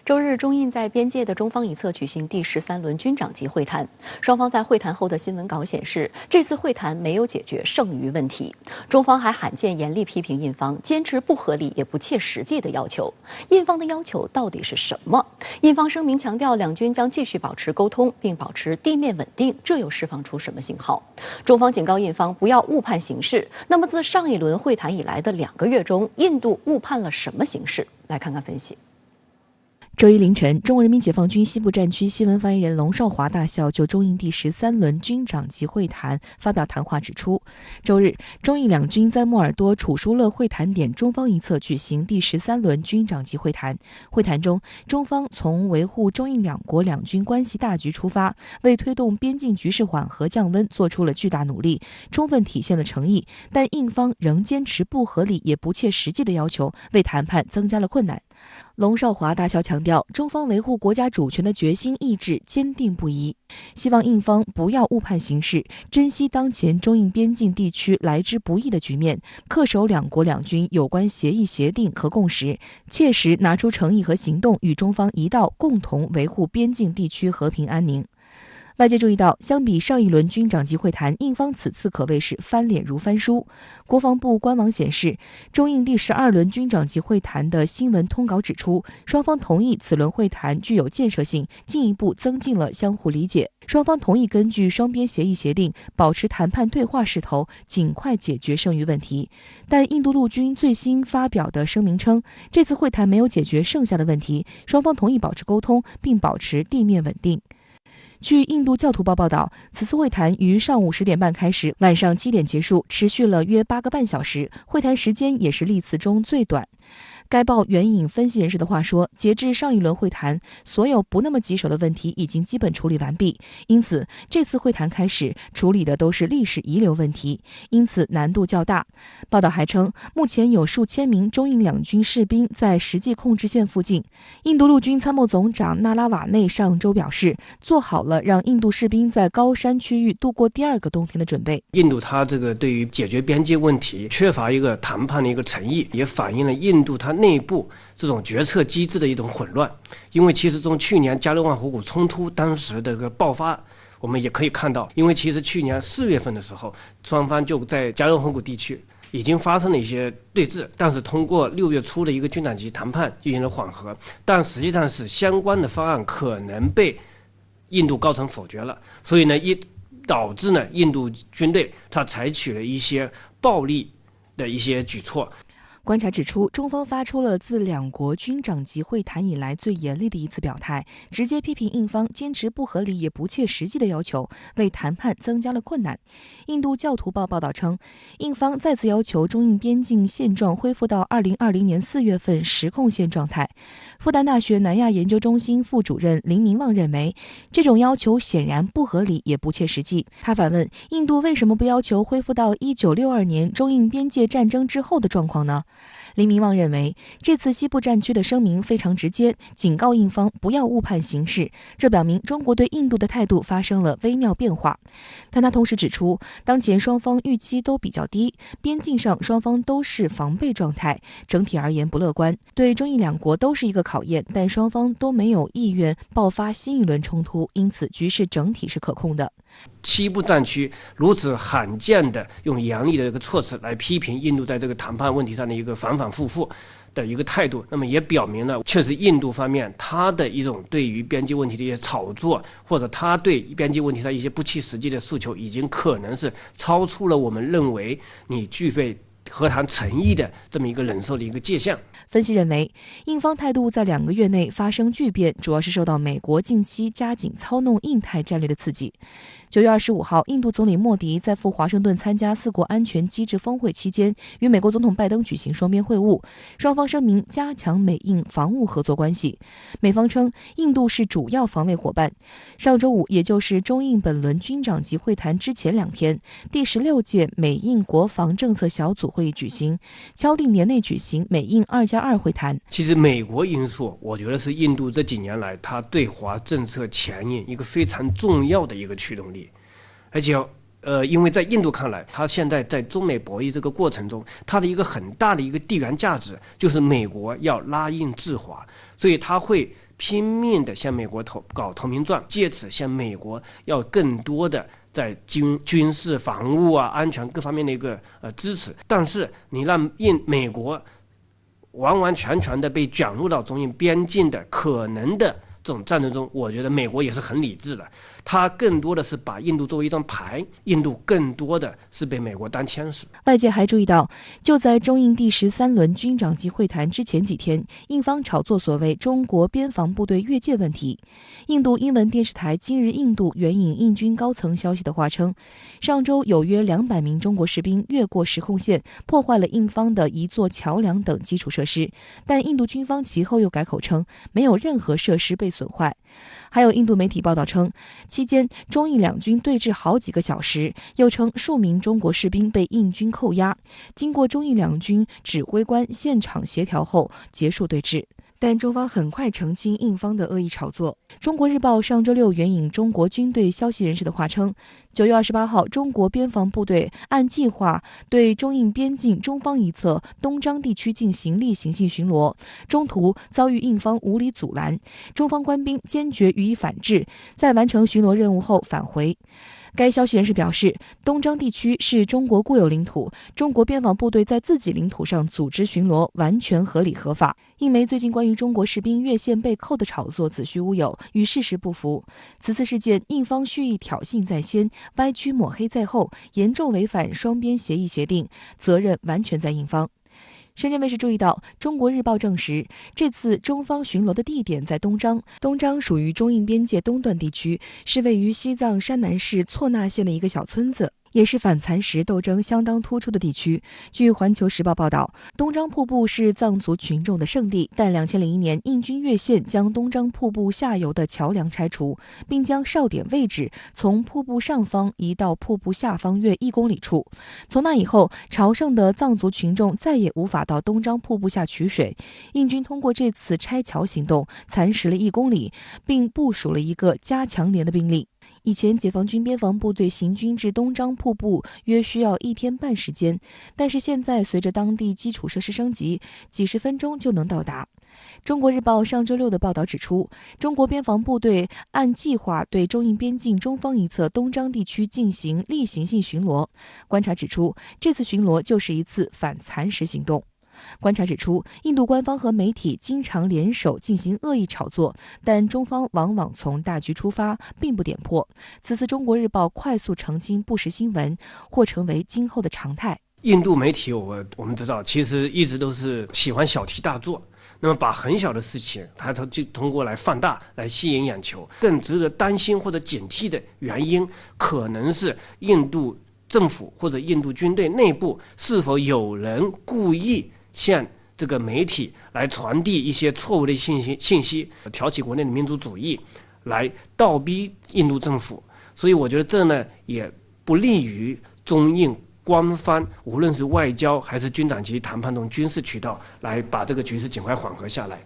周日，中印在边界的中方一侧举行第13轮军长级会谈。双方在会谈后的新闻稿显示，这次会谈没有解决剩余问题。中方还罕见严厉批评印方坚持不合理也不切实际的要求。印方的要求到底是什么？印方声明强调，两军将继续保持沟通，并保持地面稳定，这又释放出什么信号？中方警告印方不要误判形势。那么，自上一轮会谈以来的2个月中，印度误判了什么形势？来看看分析。周一凌晨，中国人民解放军西部战区新闻发言人龙少华大校就中印第13轮军长级会谈发表谈话，指出，周日，中印两军在莫尔多楚舒勒会谈点中方一侧举行第13轮军长级会谈。会谈中，中方从维护中印两国两军关系大局出发，为推动边境局势缓和降温做出了巨大努力，充分体现了诚意。但印方仍坚持不合理也不切实际的要求，为谈判增加了困难。龙少华大校强调，中方维护国家主权的决心意志坚定不移，希望印方不要误判形势，珍惜当前中印边境地区来之不易的局面，恪守两国两军有关协议协定和共识，切实拿出诚意和行动，与中方一道共同维护边境地区和平安宁。外界注意到，相比上一轮军长级会谈，印方此次可谓是翻脸如翻书。国防部官网显示，中印第12轮军长级会谈的新闻通稿指出，双方同意此轮会谈具有建设性，进一步增进了相互理解。双方同意根据双边协议协定，保持谈判对话势头，尽快解决剩余问题。但印度陆军最新发表的声明称，这次会谈没有解决剩下的问题，双方同意保持沟通，并保持地面稳定。据印度教徒报报道，此次会谈于上午10点半开始，晚上7点结束，持续了约8个半小时，会谈时间也是历次中最短。该报援引分析人士的话说，截至上一轮会谈，所有不那么棘手的问题已经基本处理完毕，因此这次会谈开始处理的都是历史遗留问题，因此难度较大。报道还称，目前有数千名中印两军士兵在实际控制线附近。印度陆军参谋总长纳拉瓦内上周表示，做好了让印度士兵在高山区域度过第2个冬天的准备。印度它这个对于解决边界问题缺乏一个谈判的一个诚意，也反映了印度它内部这种决策机制的一种混乱。因为其实从去年加勒万河谷冲突当时的这个爆发，我们也可以看到，因为其实去年4月份的时候，双方就在加勒万河谷地区已经发生了一些对峙，但是通过6月初的一个军长级谈判进行了缓和，但实际上是相关的方案可能被印度高层否决了，所以呢，导致呢印度军队它采取了一些暴力的一些举措。观察指出，中方发出了自两国军长级会谈以来最严厉的一次表态，直接批评印方坚持不合理也不切实际的要求，为谈判增加了困难。印度教徒报报道称，印方再次要求中印边境现状恢复到2020年4月份实控线状态。复旦大学南亚研究中心副主任林明旺认为，这种要求显然不合理也不切实际。他反问，印度为什么不要求恢复到1962年中印边界战争之后的状况呢？林明旺认为，这次西部战区的声明非常直接，警告印方不要误判形势，这表明中国对印度的态度发生了微妙变化。但他同时指出，当前双方预期都比较低，边境上双方都是防备状态，整体而言不乐观，对中印两国都是一个考验，但双方都没有意愿爆发新一轮冲突，因此局势整体是可控的。西部战区如此罕见的用严厉的一个措辞来批评印度在这个谈判问题上的一个反反复复的一个态度，那么也表明了确实印度方面他的一种对于边界问题的一些炒作，或者他对边界问题上一些不切实际的诉求，已经可能是超出了我们认为你具备和谈诚意的这么一个忍受的一个界限。分析认为，印方态度在2个月内发生巨变，主要是受到美国近期加紧操弄印太战略的刺激。9月25号，印度总理莫迪在赴华盛顿参加4国安全机制峰会期间，与美国总统拜登举行双边会晤，双方声明加强美印防务合作关系。美方称，印度是主要防卫伙伴。上周五，也就是中印本轮军长级会谈之前2天，第16届美印国防政策小组会议举行，敲定年内举行美印2+2会谈。其实美国因素，我觉得是印度这几年来它对华政策前沿一个非常重要的一个驱动力。而且因为在印度看来，它现在在中美博弈这个过程中，它的一个很大的一个地缘价值就是美国要拉印制华，所以它会拼命的向美国搞投名状，借此向美国要更多的在军事、防务啊、安全各方面的一个支持。但是你让美国完完全全的被卷入到中印边境的可能的这种战争中，我觉得美国也是很理智的，它更多的是把印度作为一张牌，印度更多的是被美国当枪使。外界还注意到，就在中印第13轮军长级会谈之前几天，印方炒作所谓中国边防部队越界问题。印度英文电视台今日印度援引印军高层消息的话称，上周有约200名中国士兵越过实控线，破坏了印方的一座桥梁等基础设施，但印度军方其后又改口称，没有任何设施被损坏。还有印度媒体报道称，期间中印两军对峙好几个小时，又称数名中国士兵被印军扣押，经过中印两军指挥官现场协调后结束对峙。但中方很快澄清印方的恶意炒作。中国日报上周六援引中国军队消息人士的话称，9月28号，中国边防部队按计划对中印边境中方一侧东张地区进行例行性巡逻，中途遭遇印方无理阻拦，中方官兵坚决予以反制，在完成巡逻任务后返回。该消息人士表示，东张地区是中国固有领土，中国边防部队在自己领土上组织巡逻完全合理合法。印媒最近关于中国士兵越线被扣的炒作子虚乌有，与事实不符。此次事件，印方蓄意挑衅在先，歪曲抹黑在后，严重违反双边协议协定，责任完全在印方。深圳卫视注意到，中国日报证实，这次中方巡逻的地点在东张。东张属于中印边界东段地区，是位于西藏山南市错那县的一个小村子，也是反蚕食斗争相当突出的地区。据环球时报报道，东张瀑布是藏族群众的圣地，但2001年印军越线将东张瀑布下游的桥梁拆除，并将哨点位置从瀑布上方移到瀑布下方约1公里处。从那以后，朝圣的藏族群众再也无法到东张瀑布下取水。印军通过这次拆桥行动蚕食了1公里，并部署了一个加强连的兵力。以前解放军边防部队行军至东张瀑布约需要1天半时间，但是现在随着当地基础设施升级，几十分钟就能到达。中国日报上周六的报道指出，中国边防部队按计划对中印边境中方一侧东张地区进行例行性巡逻。观察指出，这次巡逻就是一次反蚕食行动。观察指出，印度官方和媒体经常联手进行恶意炒作，但中方往往从大局出发，并不点破。此次中国日报快速澄清不实新闻，或成为今后的常态。印度媒体我们知道，其实一直都是喜欢小题大做，那么把很小的事情，它就通过来放大，来吸引眼球。更值得担心或者警惕的原因，可能是印度政府或者印度军队内部是否有人故意向这个媒体来传递一些错误的信息，挑起国内的民族主义，来倒逼印度政府。所以我觉得这呢也不利于中印官方无论是外交还是军长级谈判中军事渠道来把这个局势尽快缓和下来。